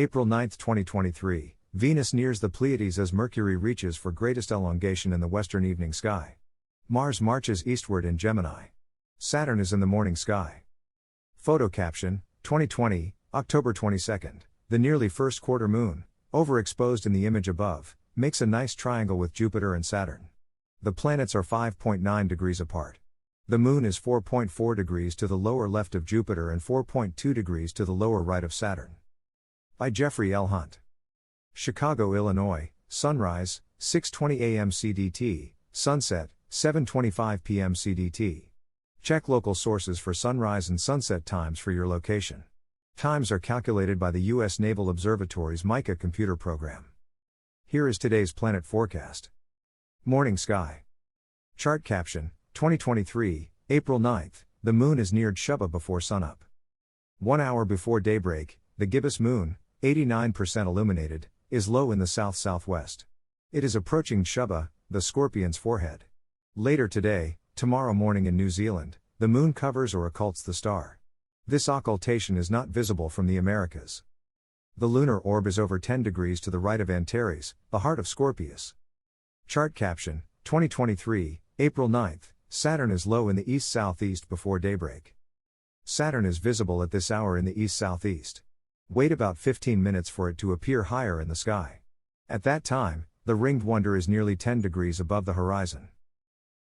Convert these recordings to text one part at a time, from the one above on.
April 9, 2023, Venus nears the Pleiades as Mercury reaches for greatest elongation in the western evening sky. Mars marches eastward in Gemini. Saturn is in the morning sky. Photo caption, 2020, October 22. The nearly first quarter moon, overexposed in the image above, makes a nice triangle with Jupiter and Saturn. The planets are 5.9 degrees apart. The moon is 4.4 degrees to the lower left of Jupiter and 4.2 degrees to the lower right of Saturn. By Jeffrey L. Hunt. Chicago, Illinois, sunrise, 6:20 a.m. CDT, sunset, 7:25 p.m. CDT. Check local sources for sunrise and sunset times for your location. Times are calculated by the U.S. Naval Observatory's MICA computer program. Here is today's planet forecast. Morning sky. Chart caption, 2023, April 9th, the moon is neared Shubha before sunup. 1 hour before daybreak, the gibbous moon, 89% illuminated, is low in the south-southwest. It is approaching Shubha, the Scorpion's forehead. Later today, tomorrow morning in New Zealand, the moon covers or occults the star. This occultation is not visible from the Americas. The lunar orb is over 10 degrees to the right of Antares, the heart of Scorpius. Chart caption, 2023, April 9th, Saturn is low in the east-southeast before daybreak. Saturn is visible at this hour in the east-southeast. Wait about 15 minutes for it to appear higher in the sky. At that time, the ringed wonder is nearly 10 degrees above the horizon.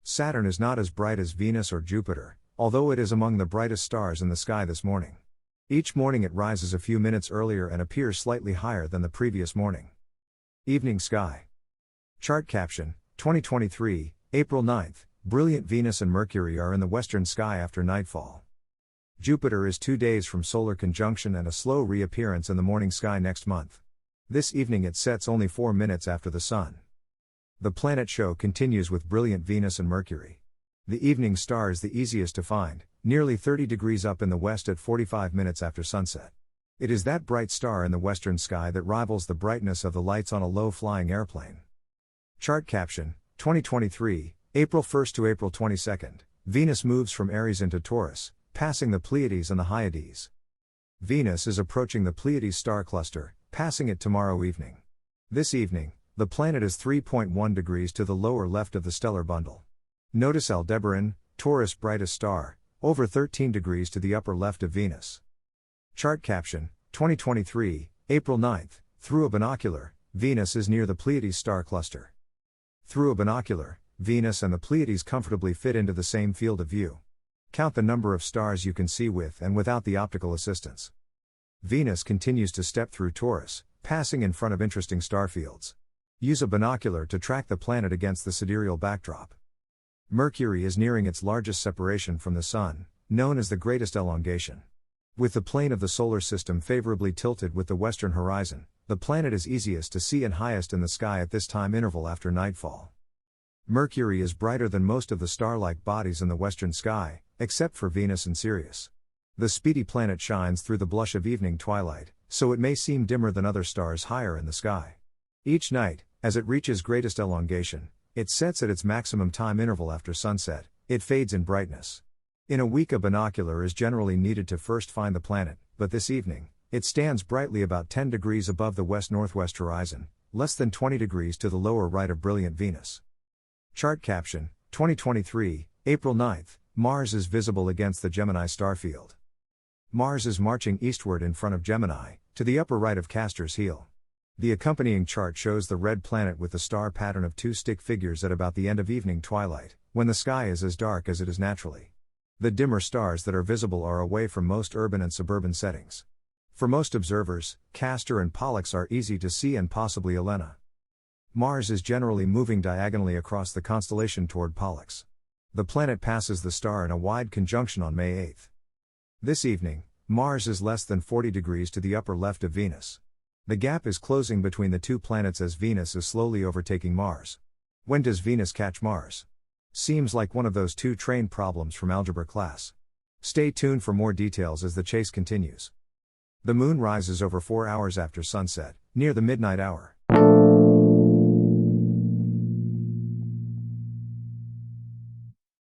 Saturn is not as bright as Venus or Jupiter, although it is among the brightest stars in the sky this morning. Each morning it rises a few minutes earlier and appears slightly higher than the previous morning. Evening sky. Chart caption, 2023, April 9th, brilliant Venus and Mercury are in the western sky after nightfall. Jupiter is 2 days from solar conjunction and a slow reappearance in the morning sky next month. This evening it sets only 4 minutes after the sun. The planet show continues with brilliant Venus and Mercury. The evening star is the easiest to find, nearly 30 degrees up in the west at 45 minutes after sunset. It is that bright star in the western sky that rivals the brightness of the lights on a low-flying airplane. Chart caption, 2023, April 1st to April 22nd, Venus moves from Aries into Taurus, passing the Pleiades and the Hyades. Venus is approaching the Pleiades star cluster, passing it tomorrow evening. This evening, the planet is 3.1 degrees to the lower left of the stellar bundle. Notice Aldebaran, Taurus' brightest star, over 13 degrees to the upper left of Venus. Chart caption, 2023, April 9th, through a binocular, Venus is near the Pleiades star cluster. Through a binocular, Venus and the Pleiades comfortably fit into the same field of view. Count the number of stars you can see with and without the optical assistance. Venus continues to step through Taurus, passing in front of interesting star fields. Use a binocular to track the planet against the sidereal backdrop. Mercury is nearing its largest separation from the Sun, known as the greatest elongation. With the plane of the solar system favorably tilted with the western horizon, the planet is easiest to see and highest in the sky at this time interval after nightfall. Mercury is brighter than most of the star-like bodies in the western sky, except for Venus and Sirius. The speedy planet shines through the blush of evening twilight, so it may seem dimmer than other stars higher in the sky. Each night, as it reaches greatest elongation, it sets at its maximum time interval after sunset, it fades in brightness. In a week a binocular is generally needed to first find the planet, but this evening, it stands brightly about 10 degrees above the west-northwest horizon, less than 20 degrees to the lower right of brilliant Venus. Chart caption, 2023, April 9th, Mars is visible against the Gemini star field. Mars is marching eastward in front of Gemini, to the upper right of Castor's heel. The accompanying chart shows the red planet with the star pattern of 2 stick figures at about the end of evening twilight, when the sky is as dark as it is naturally. The dimmer stars that are visible are away from most urban and suburban settings. For most observers, Castor and Pollux are easy to see and possibly Elena. Mars is generally moving diagonally across the constellation toward Pollux. The planet passes the star in a wide conjunction on May 8. This evening, Mars is less than 40 degrees to the upper left of Venus. The gap is closing between the two planets as Venus is slowly overtaking Mars. When does Venus catch Mars? Seems like one of those 2 train problems from algebra class. Stay tuned for more details as the chase continues. The moon rises over 4 hours after sunset, near the midnight hour.